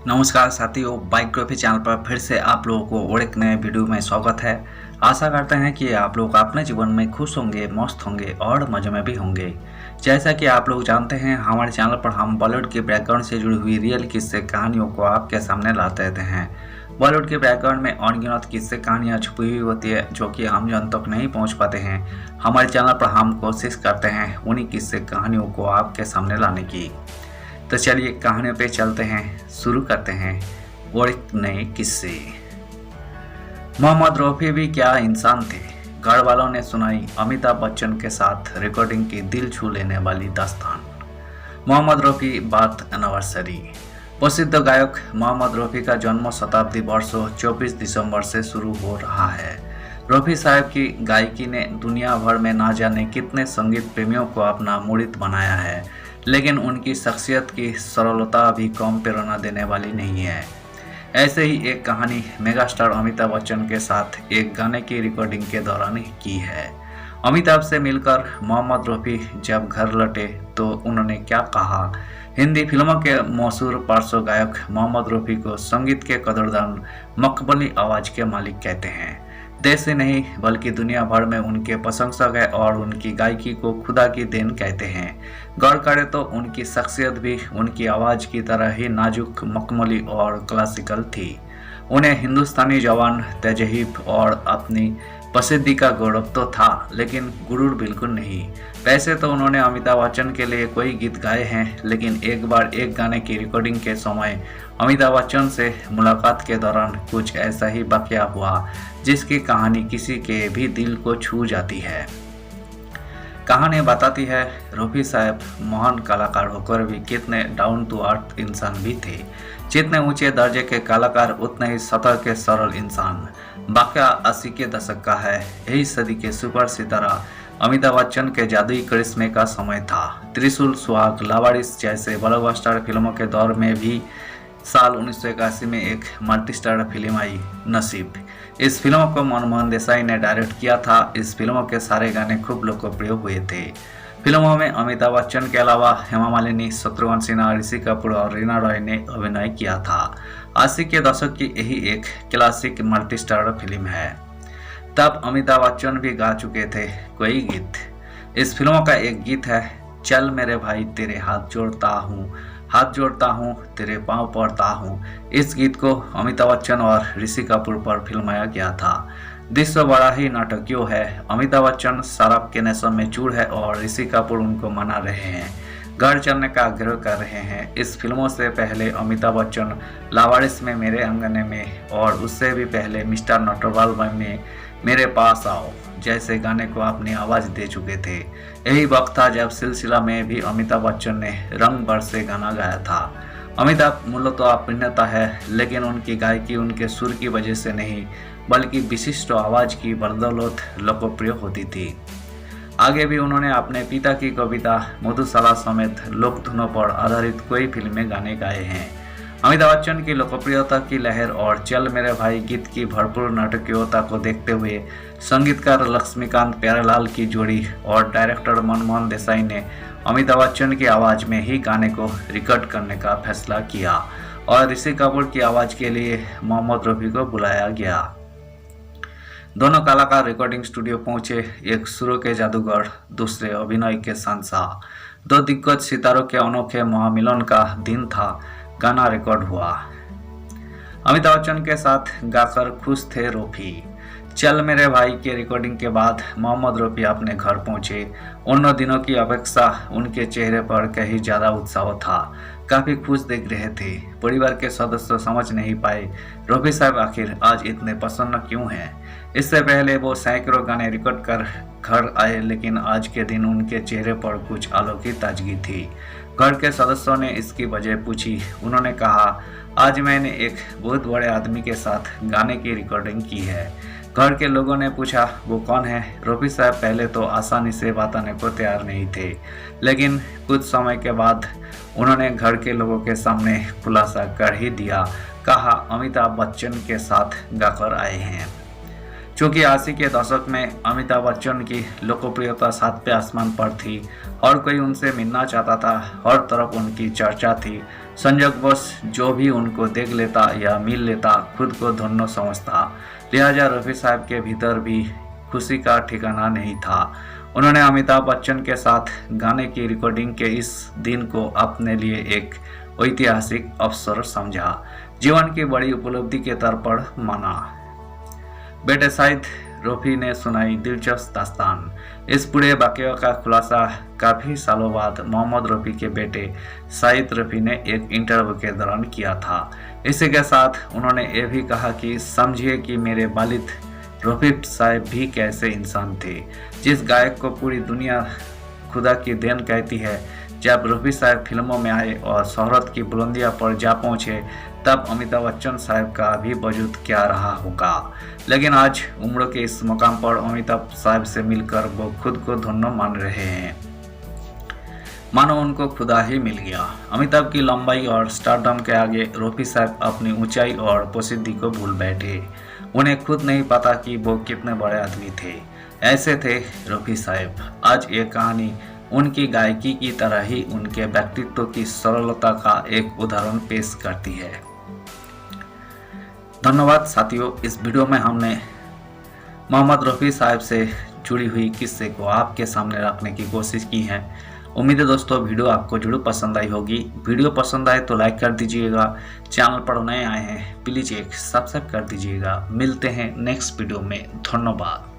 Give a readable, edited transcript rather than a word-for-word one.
नमस्कार साथियों, biography channel पर फिर से आप लोगों को और एक नए वीडियो में स्वागत है। आशा करते हैं कि आप लोग अपने जीवन में खुश होंगे, मस्त होंगे और मजे में भी होंगे। जैसा कि आप लोग जानते हैं, हमारे चैनल पर हम बॉलीवुड के बैकग्राउंड से जुड़ी हुई रियल किस्से कहानियों को आपके सामने लाते रहते हैं। बॉलीवुड के बैकग्राउंड में अनगिनत किस्से कहानियाँ छुपी हुई होती है जो कि हम जन तक नहीं पहुँच पाते हैं। हमारे चैनल पर हम कोशिश करते हैं उन्हीं किस्से कहानियों को आपके सामने लाने की। तो चलिए कहानियों पे चलते हैं, शुरू करते हैं और एक नए किस्से। मोहम्मद रफ़ी भी क्या इंसान थे। घर वालों ने सुनाई अमिताभ बच्चन के साथ रिकॉर्डिंग की दिल छू लेने वाली दास्तान। Mohammed Rafi birth anniversary. प्रसिद्ध गायक मोहम्मद रफ़ी का जन्म शताब्दी वर्षों 24 दिसंबर से शुरू हो रहा है। रफ़ी साहब की गायकी ने दुनिया भर में ना जाने कितने संगीत प्रेमियों को अपना मुरीद बनाया है, लेकिन उनकी शख्सियत की सरलता भी कम प्रेरणा देने वाली नहीं है। ऐसे ही एक कहानी मेगास्टार अमिताभ बच्चन के साथ एक गाने की रिकॉर्डिंग के दौरान की है। अमिताभ से मिलकर मोहम्मद रफ़ी जब घर लौटे तो उन्होंने क्या कहा। हिंदी फिल्मों के मशहूर पार्श्व गायक मोहम्मद रफ़ी को संगीत के कदरदान, मकबूली आवाज़ के मालिक कहते हैं। देश ही नहीं बल्कि दुनिया भर में उनके प्रशंसक हैं और उनकी गायकी को खुदा की देन कहते हैं। गौर करें तो उनकी शख्सियत भी उनकी आवाज़ की तरह ही नाजुक, मखमली और क्लासिकल थी। उन्हें हिंदुस्तानी जवान, तहज़ीब और अपनी प्रसिद्धि का गौरव तो था, लेकिन गुरूर बिल्कुल नहीं। वैसे तो उन्होंने अमिताभ बच्चन के लिए कई गीत गाए हैं, लेकिन एक बार एक गाने की रिकॉर्डिंग के समय अमिताभ बच्चन से मुलाकात के दौरान कुछ ऐसा ही वाकया हुआ जिसकी कहानी किसी के भी दिल को छू जाती है। कहानी बताती है रफ़ी साहब महान कलाकार होकर भी कितने डाउन टू अर्थ इंसान भी थे। जितने ऊंचे दर्जे के कलाकार उतने ही सतह के सरल इंसान। वाकया 80 के दशक का है। यही सदी के सुपर सितारा अमिताभ बच्चन के जादुई करिश्मे का समय था। त्रिशूल, सुहाग, लावारिस जैसे ब्लॉकबस्टर फिल्मों के दौर में भी साल 1981 में एक मल्टीस्टार फिल्म आई, नसीब। इस फिल्म को मनमोहन देसाई ने डायरेक्ट किया था। इस फिल्म के सारे गाने खूब लोकप्रिय हुए थे। फिल्मों में अमिताभ बच्चन के अलावा हेमा मालिनी, शत्रुघ्न सिन्हा, ऋषि कपूर और रीना रॉय ने अभिनय किया था। 80 के दशक की यही एक क्लासिक मल्टीस्टार फिल्म है। तब अमिताभ बच्चन भी गा चुके थे कई गीत। इस फिल्म का एक गीत है, चल मेरे भाई तेरे हाथ जोड़ता हूँ तेरे पाँव पड़ता हूँ। इस गीत को अमिताभ बच्चन और ऋषि कपूर पर फिल्माया गया था। दृश्य बड़ा ही नाटकीय है। अमिताभ बच्चन शराब के नशे में चूर है और ऋषि कपूर उनको मना रहे हैं, घर चलने का आग्रह कर रहे हैं। इस फिल्मों से पहले अमिताभ बच्चन लावारिस में, मेरे अंगने में और उससे भी पहले मिस्टर नटवाल में मेरे पास आओ जैसे गाने को अपनी आवाज़ दे चुके थे। यही वक्त था जब सिलसिला में भी अमिताभ बच्चन ने रंग बरसे गाना गाया था। अमिताभ मूलतः अभिनेता है, लेकिन उनकी गायकी उनके सुर की वजह से नहीं बल्कि विशिष्ट आवाज़ की बदौलत लोकप्रिय होती थी। आगे भी उन्होंने अपने पिता की कविता मधुशाला समेत लोक धुनों पर आधारित कई फिल्में गाने गाए हैं। अमिताभ बच्चन की लोकप्रियता की लहर और चल मेरे भाई गीत की भरपूर नाटकीयता को देखते हुए संगीतकार लक्ष्मीकांत प्यारेलाल की जोड़ी और डायरेक्टर मनमोहन देसाई ने अमिताभ बच्चन की आवाज़ में ही गाने को रिकॉर्ड करने का फैसला किया और ऋषि कपूर की आवाज़ के लिए मोहम्मद रफ़ी को बुलाया गया। दोनों कलाकार रिकॉर्डिंग स्टूडियो पहुंचे। एक सुरों के जादूगर, दूसरे अभिनय के शहंशाह। दो दिग्गज सितारों के अनोखे महामिलन का दिन था। गाना रिकॉर्ड हुआ। अमिताभ बच्चन के साथ गाकर खुश थे रफ़ी। चल मेरे भाई के रिकॉर्डिंग के बाद मोहम्मद रफ़ी अपने घर पहुंचे। उन दिनों की अपेक्षा उनके चेहरे पर कहीं ज़्यादा उत्साह था। काफ़ी खुश दिख रहे थे। परिवार के सदस्य समझ नहीं पाए रफ़ी साहब आखिर आज इतने प्रसन्न क्यों हैं। इससे पहले वो सैकड़ों गाने रिकॉर्ड कर घर आए, लेकिन आज के दिन उनके चेहरे पर कुछ अलौकिक ताजगी थी। घर के सदस्यों ने इसकी वजह पूछी। उन्होंने कहा, आज मैंने एक बहुत बड़े आदमी के साथ गाने की रिकॉर्डिंग की है। घर के लोगों ने पूछा, वो कौन है। रफ़ी साहब पहले तो आसानी से बताने को तैयार नहीं थे, लेकिन कुछ समय के बाद उन्होंने घर के लोगों के सामने खुलासा कर ही दिया। कहा, अमिताभ बच्चन के साथ गाकर आए हैं। चूँकि 80 के दशक में अमिताभ बच्चन की लोकप्रियता सातवें आसमान पर थी। हर कोई उनसे मिलना चाहता था। हर तरफ उनकी चर्चा थी। संयोगवश जो भी उनको देख लेता या मिल लेता खुद को धन्य समझता। लिहाजा रफ़ी साहब के भीतर भी खुशी का ठिकाना नहीं था। उन्होंने अमिताभ बच्चन के साथ गाने की रिकॉर्डिंग के इस दिन को अपने लिए एक ऐतिहासिक अवसर समझा, जीवन की बड़ी उपलब्धि के तौर पर माना। बेटे शाहिद रफ़ी ने सुनाई दिलचस्प दास्तान। इस पूरे वाक़ये का खुलासा काफ़ी सालों बाद मोहम्मद रफ़ी के बेटे शाहिद रफ़ी ने एक इंटरव्यू के दौरान किया था। इसी के साथ उन्होंने ये भी कहा कि समझिए कि मेरे वालिद रफ़ी साहब भी कैसे इंसान थे। जिस गायक को पूरी दुनिया खुदा की देन कहती है, जब रफ़ी साहब फिल्मों में आए और शोहरत की बुलंदियों पर जा पहुँचे, तब अमिताभ बच्चन साहब का भी वजूद क्या रहा होगा। लेकिन आज उम्र के इस मुकाम पर अमिताभ साहब से मिलकर वो खुद को धन्य मान रहे हैं, मानो उनको खुदा ही मिल गया। अमिताभ की लंबाई और स्टारडम के आगे रफ़ी साहब अपनी ऊंचाई और प्रसिद्धि को भूल बैठे। उन्हें खुद नहीं पता कि वो कितने बड़े आदमी थे। ऐसे थे रफ़ी साहब। आज ये कहानी उनकी गायकी की तरह ही उनके व्यक्तित्व की सरलता का एक उदाहरण पेश करती है। धन्यवाद साथियों, इस वीडियो में हमने मोहम्मद रफ़ी साहब से जुड़ी हुई किस्से को आपके सामने रखने की कोशिश की है। उम्मीद है दोस्तों वीडियो आपको जरूर पसंद आई होगी। वीडियो पसंद आए तो लाइक कर दीजिएगा। चैनल पर नए आए हैं प्लीज़ एक सब्सक्राइब कर दीजिएगा। मिलते हैं नेक्स्ट वीडियो में। धन्यवाद।